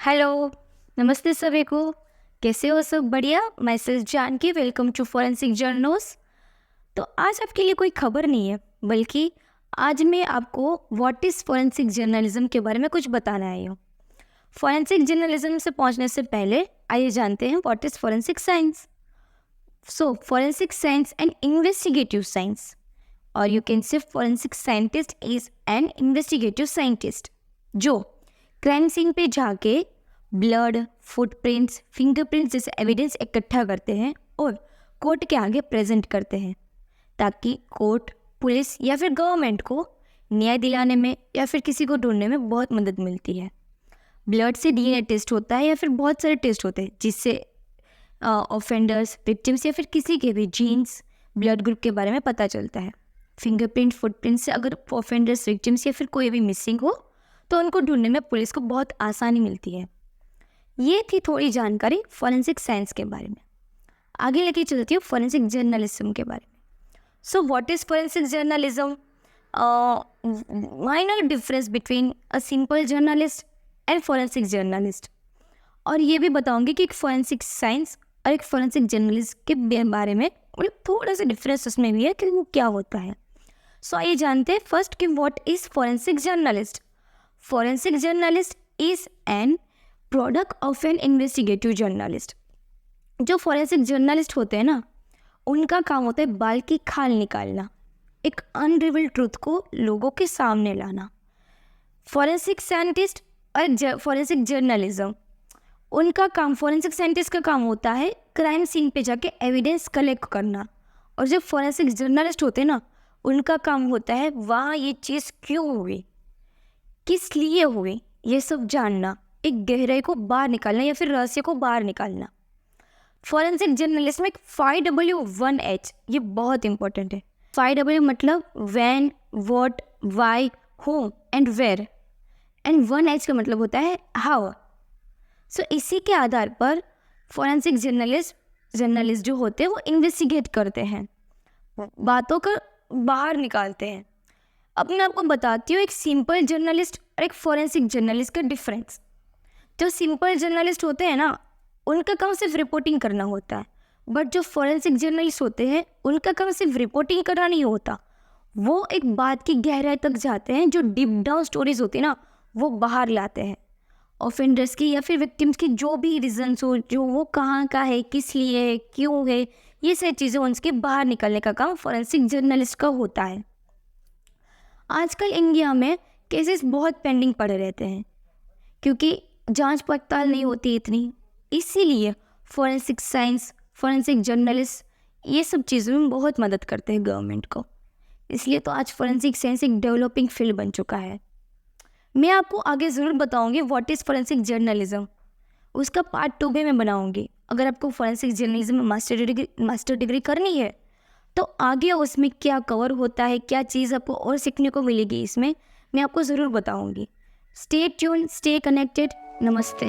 Hello, नमस्ते सभी को। कैसे हो सब? बढ़िया। मैं सिर्फ Janaki, welcome to forensic journals. तो आज आपके लिए कोई खबर नहीं है, बल्कि आज मैं आपको व्हाट इज़ फॉरेंसिक जर्नलिज्म के बारे में कुछ बताने आई हूँ। फॉरेंसिक जर्नलिज्म से पहुँचने से पहले आइए जानते हैं what is forensic science. So forensic science and investigative science, और you can say forensic scientist is an investigative scientist जो क्राइम सीन पे जाके ब्लड, फुटप्रिंट्स, फिंगरप्रिंट्स जैसे एविडेंस इकट्ठा करते हैं और कोर्ट के आगे प्रेजेंट करते हैं, ताकि कोर्ट, पुलिस या फिर गवर्नमेंट को न्याय दिलाने में या फिर किसी को ढूंढने में बहुत मदद मिलती है। ब्लड से डीएनए टेस्ट होता है या फिर बहुत सारे टेस्ट होते हैं, जिससे ऑफेंडर्स, विक्टिम्स या फिर किसी के भी जीन्स, ब्लड ग्रुप के बारे में पता चलता है। फिंगरप्रिंट, फुटप्रिंट से अगर ऑफेंडर्स, विक्टिम्स या फिर कोई भी मिसिंग हो तो उनको ढूंढने में पुलिस को बहुत आसानी मिलती है। ये थी थोड़ी जानकारी फॉरेंसिक साइंस के बारे में। आगे लेके चलती हूँ फॉरेंसिक जर्नलिज्म के बारे में। So what is forensic journalism? Minor difference between a simple journalist and forensic journalist. और ये भी बताऊंगी कि एक फॉरेंसिक साइंस और एक फॉरेंसिक जर्नलिस्ट के बारे में मतलब थोड़ा सा डिफरेंस उसमें भी है कि वो क्या होता है। सो आइए जानते हैं फर्स्ट कि what is forensic journalist. Forensic journalist is an product of an investigative journalist. जो फॉरेंसिक जर्नलिस्ट होते हैं ना, उनका काम होता है बाल की खाल निकालना, एक अनरिवील्ड ट्रूथ को लोगों के सामने लाना। फॉरेंसिक साइंटिस्ट और फॉरेंसिक जर्नलिज्म, उनका काम, फॉरेंसिक साइंटिस्ट का काम होता है क्राइम सीन पे जाके एविडेंस कलेक्ट करना, और जब फॉरेंसिक जर्नलिस्ट होते हैं ना, उनका काम होता है वहाँ ये चीज़ क्यों हुई, किस लिए हुई, ये सब जानना, एक गहराई को बाहर निकालना या फिर रहस्य को बाहर निकालना। फॉरेंसिक जर्नलिस्ट में 5W1H ये बहुत इंपॉर्टेंट है। 5W मतलब when, what, why, whom and where, and 1H का मतलब होता है हाउ। सो इसी के आधार पर फॉरेंसिक जर्नलिस्ट जो होते हैं वो इन्वेस्टिगेट करते हैं, बातों को बाहर निकालते हैं। अब मैं आपको बताती हूँ एक सिंपल जर्नलिस्ट और एक फॉरेंसिक जर्नलिस्ट का डिफरेंस। जो सिंपल जर्नलिस्ट होते हैं ना, उनका काम सिर्फ रिपोर्टिंग करना होता है, बट जो फॉरेंसिक जर्नलिस्ट होते हैं उनका काम सिर्फ रिपोर्टिंग करना नहीं होता, वो एक बात की गहराई तक जाते हैं। जो डीप डाउन स्टोरीज होती है ना, वो बाहर लाते हैं। ऑफेंडर्स की या फिर विक्टिम्स की जो भी रीजन्स हो, जो वो कहाँ का है, किस लिए है, क्यों है, ये सारी चीज़ें उनके बाहर निकलने का काम फॉरेंसिक जर्नलिस्ट का होता है। आजकल इंडिया में केसेस बहुत पेंडिंग पड़े रहते हैं क्योंकि जांच पड़ताल नहीं होती इतनी, इसीलिए फॉरेंसिक साइंस, फॉरेंसिक जर्नलिस्ट ये सब चीज़ों में बहुत मदद करते हैं गवर्नमेंट को। इसलिए तो आज फॉरेंसिक साइंस एक डेवलपिंग फील्ड बन चुका है। मैं आपको आगे ज़रूर बताऊंगी व्हाट इज़ फॉरेंसिक जर्नलिज्म, उसका पार्ट 2 भी मैं बनाऊंगी। अगर आपको फॉरेंसिक जर्नलिज्म में मास्टर डिग्री करनी है तो आगे उसमें क्या कवर होता है, क्या चीज़ आपको और सीखने को मिलेगी, इसमें मैं आपको ज़रूर बताऊंगी। Stay tune, stay connected. नमस्ते।